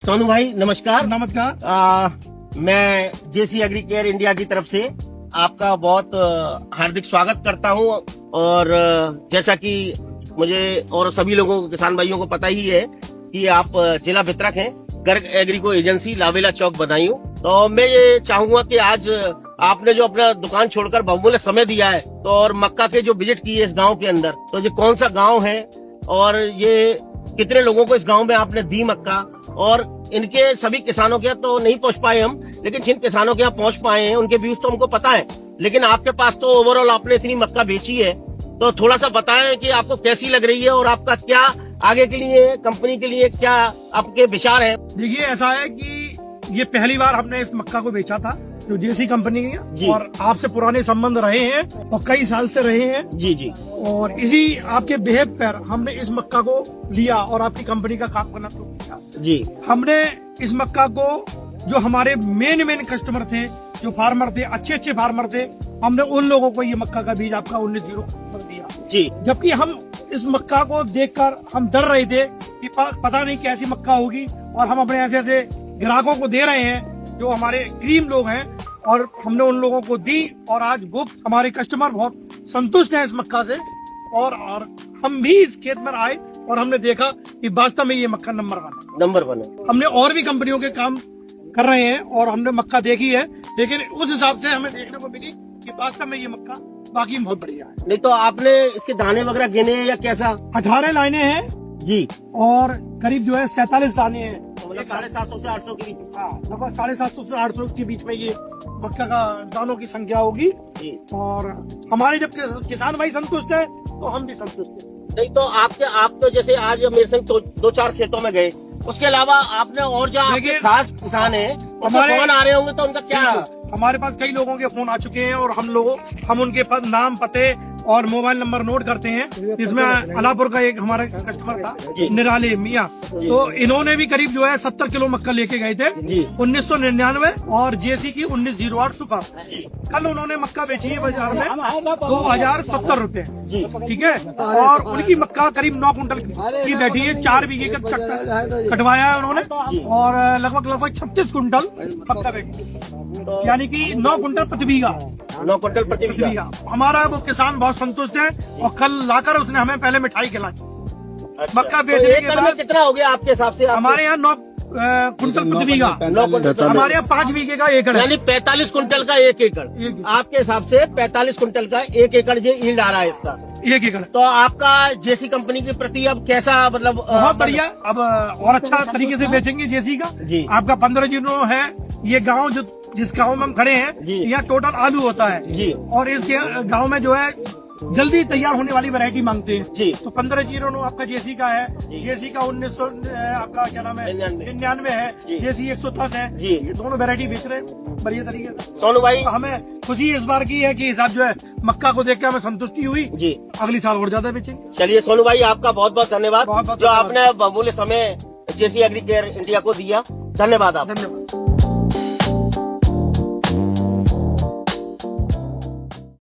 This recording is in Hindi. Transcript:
सोनू भाई नमस्कार। नमस्कार। मैं जेसी एग्री केयर इंडिया की तरफ से आपका बहुत हार्दिक स्वागत करता हूं और जैसा कि मुझे और सभी लोगों को किसान भाइयों को पता ही है कि आप जिला वितरक हैं गर्ग एग्रीको एजेंसी लावेला चौक बदायूं। तो मैं ये चाहूंगा कि आज आपने जो अपना दुकान छोड़कर बहुमूल्य समय दिया है तो और मक्का के जो विजिट की है इस गांव के अंदर, तो ये कौन सा गांव है और ये कितने लोगों को इस गांव में आपने दी मक्का, और इनके सभी किसानों के यहाँ तो नहीं पहुंच पाए हम, लेकिन जिन किसानों के यहाँ पहुंच पाए हैं उनके व्यूज तो हमको पता है, लेकिन आपके पास तो ओवरऑल आपने इतनी मक्का बेची है, तो थोड़ा सा बताएं कि आपको कैसी लग रही है और आपका क्या आगे के लिए कंपनी के लिए क्या आपके विचार है। देखिए, ऐसा है कि ये पहली बार हमने इस मक्का को बेचा था जो जेसी कंपनी की है, और आपसे पुराने संबंध रहे हैं और कई साल से रहे हैं। जी जी। और इसी आपके बिहेव पर हमने इस मक्का को लिया और आपकी कंपनी का काम करना शुरू किया। जी, हमने इस मक्का को जो हमारे मेन कस्टमर थे, जो फार्मर थे, अच्छे फार्मर थे, हमने उन लोगों को ये मक्का का बीज आपका 19-0 कर दिया। जी, जबकि हम इस मक्का को देखकर हम डर रहे थे कि पता नहीं कैसी मक्का होगी, और हम अपने ऐसे ग्राहकों को दे रहे हैं जो हमारे गरीब लोग हैं, और हमने उन लोगों को दी, और आज वो हमारे कस्टमर बहुत संतुष्ट हैं इस मक्का से। और हम भी इस खेत में आए और हमने देखा कि वास्तव में ये मक्का नंबर 1 है। हमने और भी कंपनियों के काम कर रहे हैं और हमने मक्का देखी है, लेकिन उस हिसाब से हमें देखने को मिली कि वास्तव में ये मक्का बाकी बहुत बढ़िया है। नहीं तो आपने इसके दाने वगैरह गिने हैं या कैसा? 18 लाइनें हैं जी, और करीब जो है 47 दाने हैं, मतलब 750 से 800 की। हाँ, लगभग 750 से 800 के बीच में ये मक्का का दानों की संख्या होगी। जी। और हमारे जब किसान भाई संतुष्ट है तो हम भी संतुष्ट हैं। नहीं तो आप तो जैसे आज मेरे संग तो 2-4 खेतों में गए, उसके अलावा आपने और जहाँ आपके खास किसान है हमारे फोन आ रहे होंगे तो उनका क्या? हमारे पास कई लोगों के फोन आ चुके हैं और हम उनके नाम, पते और मोबाइल नंबर नोट करते हैं। इसमें अलापुर का एक हमारा कस्टमर था निराले मियाँ, तो इन्होंने भी करीब जो है 70 किलो मक्का लेके गए थे 1999 और जेसी की 1908 सुपर। कल उन्होंने मक्का बेची है बाजार में 2070 रुपए। ठीक है, और उनकी मक्का करीब 9 कुंटल की बैठी है। 4 बीघे का चक्कर कटवाया है उन्होंने, और लगभग 36 कुंटल मक्का बैठी, यानी कि 9 कुंटल प्रति बीघा। 9 कुंटल प्रति बीघा। हमारा वो किसान बहुत संतुष्ट है, और कल लाकर उसने हमें पहले मिठाई खिलाई। अच्छा, मक्का तो बेचने एक के कल बाद में कितना हो गया आपके हिसाब से? हमारे यहाँ 9 कुंटल प्रति बीघा। 9 कुंटल। हमारे यहाँ 5 बीघे का एकड़ है, यानी 45 कुंटल का 1 एकड़। आपके हिसाब से 45 कुंटल का 1 एकड़ ये यील्ड आ रहा है इसका। 1 एकड़। तो आपका जेसी कंपनी के प्रति अब कैसा, मतलब बहुत बढ़िया। अब और अच्छा तरीके से बेचेंगे जेसी का। जी। आपका 15 है ये गांव, जो जिस गांव में हम खड़े हैं, यहाँ टोटल आलू होता है जी, और इस गांव में जो है जल्दी तैयार होने वाली वैरायटी मांगते हैं जी। तो 1509 आपका जेसी का है, जेसी का 1900 आपका क्या नाम है 99 है, जेसी 110 है जी। ये दोनों वैरायटी बेच रहे हैं बढ़िया तरीके से। सोनू भाई, हमें खुशी इस बार की है कि हिसाब जो है मक्का को देख के हमें संतुष्टि हुई जी। अगली साल और ज्यादा बेचेंगे। चलिए सोनू भाई, आपका बहुत बहुत धन्यवाद बहुत जो आपने बहुमूल्य समय जेसी एग्री केयर इंडिया को दिया। धन्यवाद आप। धन्यवाद।